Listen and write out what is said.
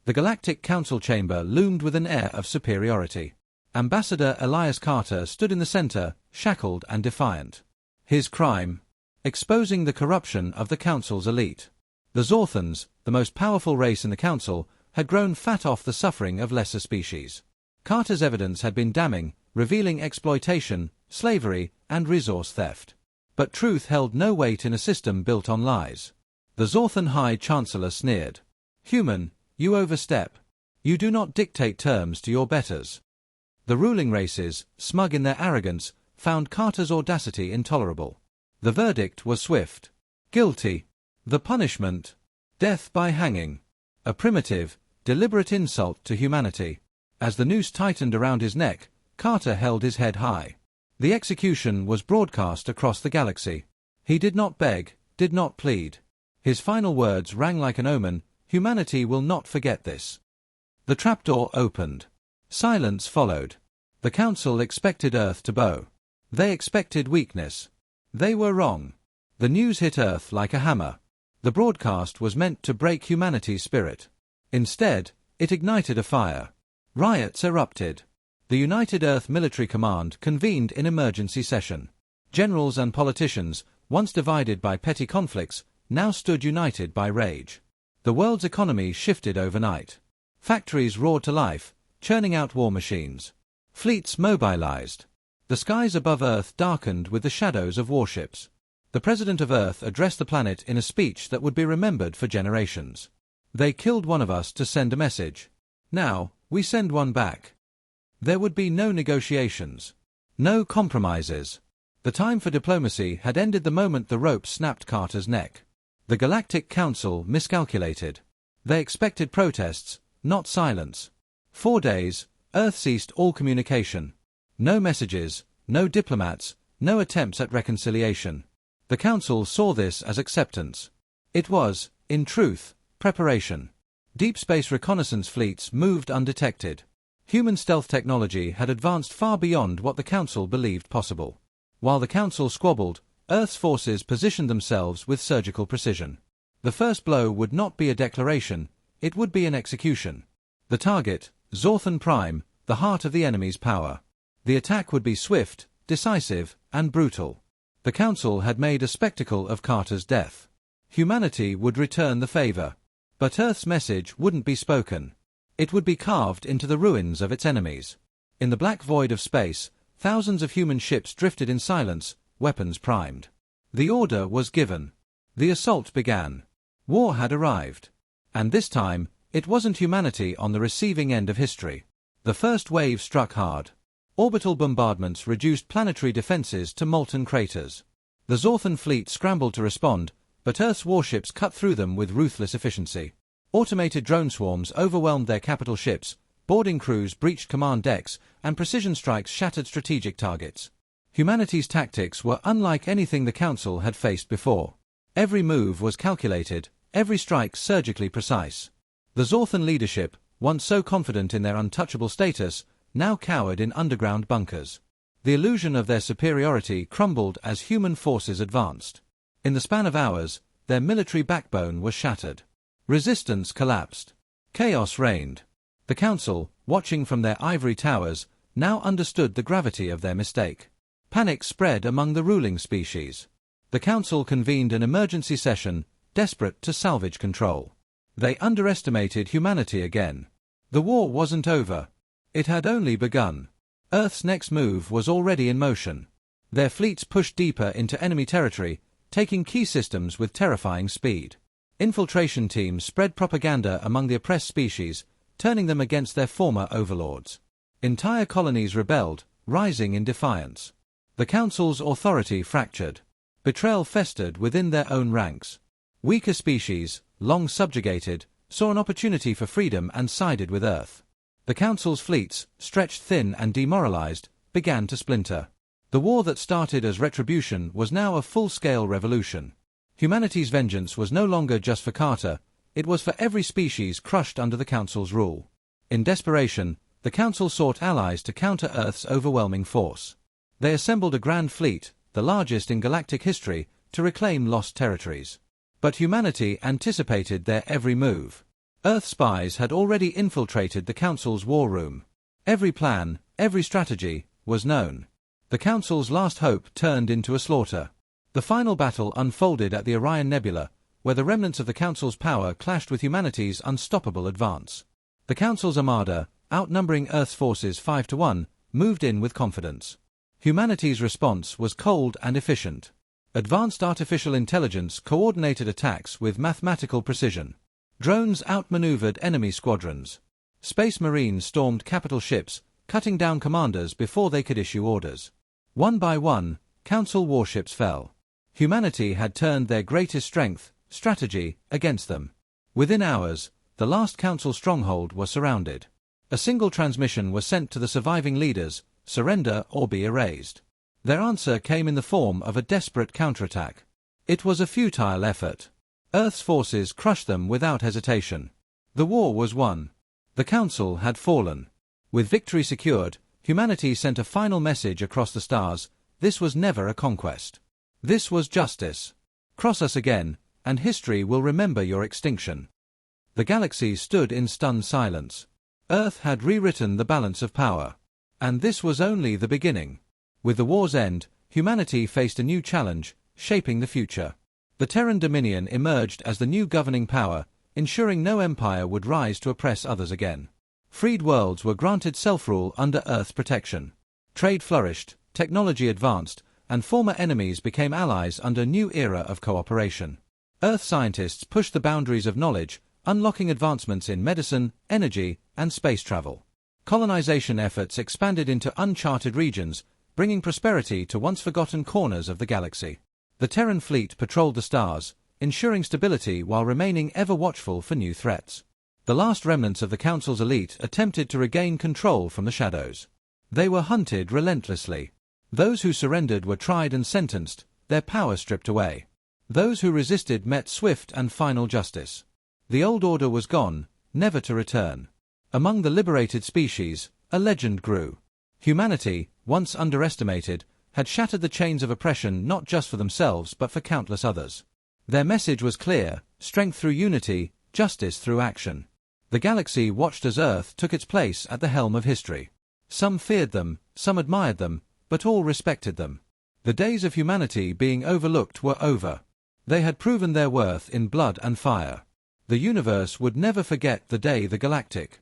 The Galactic Council chamber loomed with an air of superiority. Ambassador Elias Carter stood in the center, shackled and defiant. His crime? Exposing the corruption of the Council's elite. The Zorthans, the most powerful race in the Council, had grown fat off the suffering of lesser species. Carter's evidence had been damning, revealing exploitation, slavery, and resource theft. But truth held no weight in a system built on lies. The Zorthan High Chancellor sneered. "Human, you overstep. You do not dictate terms to your betters." The ruling races, smug in their arrogance, found Carter's audacity intolerable. The verdict was swift. Guilty. The punishment? Death by hanging. A primitive, deliberate insult to humanity. As the noose tightened around his neck, Carter held his head high. The execution was broadcast across the galaxy. He did not beg, did not plead. His final words rang like an omen: "Humanity will not forget this." The trapdoor opened. Silence followed. The Council expected Earth to bow. They expected weakness. They were wrong. The news hit Earth like a hammer. The broadcast was meant to break humanity's spirit. Instead, it ignited a fire. Riots erupted. The United Earth Military Command convened in emergency session. Generals and politicians, once divided by petty conflicts, now stood united by rage. The world's economy shifted overnight. Factories roared to life, churning out war machines. Fleets mobilized. The skies above Earth darkened with the shadows of warships. The President of Earth addressed the planet in a speech that would be remembered for generations. "They killed one of us to send a message. Now, we send one back." There would be no negotiations. No compromises. The time for diplomacy had ended the moment the rope snapped Carter's neck. The Galactic Council miscalculated. They expected protests, not silence. 4 days, Earth ceased all communication. No messages, no diplomats, no attempts at reconciliation. The Council saw this as acceptance. It was, in truth, preparation. Deep space reconnaissance fleets moved undetected. Human stealth technology had advanced far beyond what the Council believed possible. While the Council squabbled, Earth's forces positioned themselves with surgical precision. The first blow would not be a declaration, it would be an execution. The target, Zorthan Prime, the heart of the enemy's power. The attack would be swift, decisive, and brutal. The Council had made a spectacle of Carter's death. Humanity would return the favor. But Earth's message wouldn't be spoken. It would be carved into the ruins of its enemies. In the black void of space, thousands of human ships drifted in silence, weapons primed. The order was given. The assault began. War had arrived. And this time, it wasn't humanity on the receiving end of history. The first wave struck hard. Orbital bombardments reduced planetary defenses to molten craters. The Zorthan fleet scrambled to respond, but Earth's warships cut through them with ruthless efficiency. Automated drone swarms overwhelmed their capital ships, boarding crews breached command decks, and precision strikes shattered strategic targets. Humanity's tactics were unlike anything the Council had faced before. Every move was calculated, every strike surgically precise. The Zorthan leadership, once so confident in their untouchable status, now cowered in underground bunkers. The illusion of their superiority crumbled as human forces advanced. In the span of hours, their military backbone was shattered. Resistance collapsed. Chaos reigned. The Council, watching from their ivory towers, now understood the gravity of their mistake. Panic spread among the ruling species. The Council convened an emergency session, desperate to salvage control. They underestimated humanity again. The war wasn't over. It had only begun. Earth's next move was already in motion. Their fleets pushed deeper into enemy territory, taking key systems with terrifying speed. Infiltration teams spread propaganda among the oppressed species, turning them against their former overlords. Entire colonies rebelled, rising in defiance. The Council's authority fractured. Betrayal festered within their own ranks. Weaker species, long subjugated, saw an opportunity for freedom and sided with Earth. The Council's fleets, stretched thin and demoralized, began to splinter. The war that started as retribution was now a full-scale revolution. Humanity's vengeance was no longer just for Carter, it was for every species crushed under the Council's rule. In desperation, the Council sought allies to counter Earth's overwhelming force. They assembled a grand fleet, the largest in galactic history, to reclaim lost territories. But humanity anticipated their every move. Earth spies had already infiltrated the Council's war room. Every plan, every strategy, was known. The Council's last hope turned into a slaughter. The final battle unfolded at the Orion Nebula, where the remnants of the Council's power clashed with humanity's unstoppable advance. The Council's armada, outnumbering Earth's forces 5-1, moved in with confidence. Humanity's response was cold and efficient. Advanced artificial intelligence coordinated attacks with mathematical precision. Drones outmaneuvered enemy squadrons. Space Marines stormed capital ships, cutting down commanders before they could issue orders. One by one, Council warships fell. Humanity had turned their greatest strength, strategy, against them. Within hours, the last Council stronghold was surrounded. A single transmission was sent to the surviving leaders: surrender or be erased. Their answer came in the form of a desperate counterattack. It was a futile effort. Earth's forces crushed them without hesitation. The war was won. The Council had fallen. With victory secured, humanity sent a final message across the stars: this was never a conquest. This was justice. Cross us again, and history will remember your extinction. The galaxy stood in stunned silence. Earth had rewritten the balance of power. And this was only the beginning. With the war's end, humanity faced a new challenge, shaping the future. The Terran Dominion emerged as the new governing power, ensuring no empire would rise to oppress others again. Freed worlds were granted self-rule under Earth's protection. Trade flourished, technology advanced, and former enemies became allies under a new era of cooperation. Earth scientists pushed the boundaries of knowledge, unlocking advancements in medicine, energy, and space travel. Colonization efforts expanded into uncharted regions, bringing prosperity to once-forgotten corners of the galaxy. The Terran fleet patrolled the stars, ensuring stability while remaining ever watchful for new threats. The last remnants of the Council's elite attempted to regain control from the shadows. They were hunted relentlessly. Those who surrendered were tried and sentenced, their power stripped away. Those who resisted met swift and final justice. The old order was gone, never to return. Among the liberated species, a legend grew. Humanity, once underestimated, had shattered the chains of oppression not just for themselves but for countless others. Their message was clear: strength through unity, justice through action. The galaxy watched as Earth took its place at the helm of history. Some feared them, some admired them, but all respected them. The days of humanity being overlooked were over. They had proven their worth in blood and fire. The universe would never forget the day the Galactic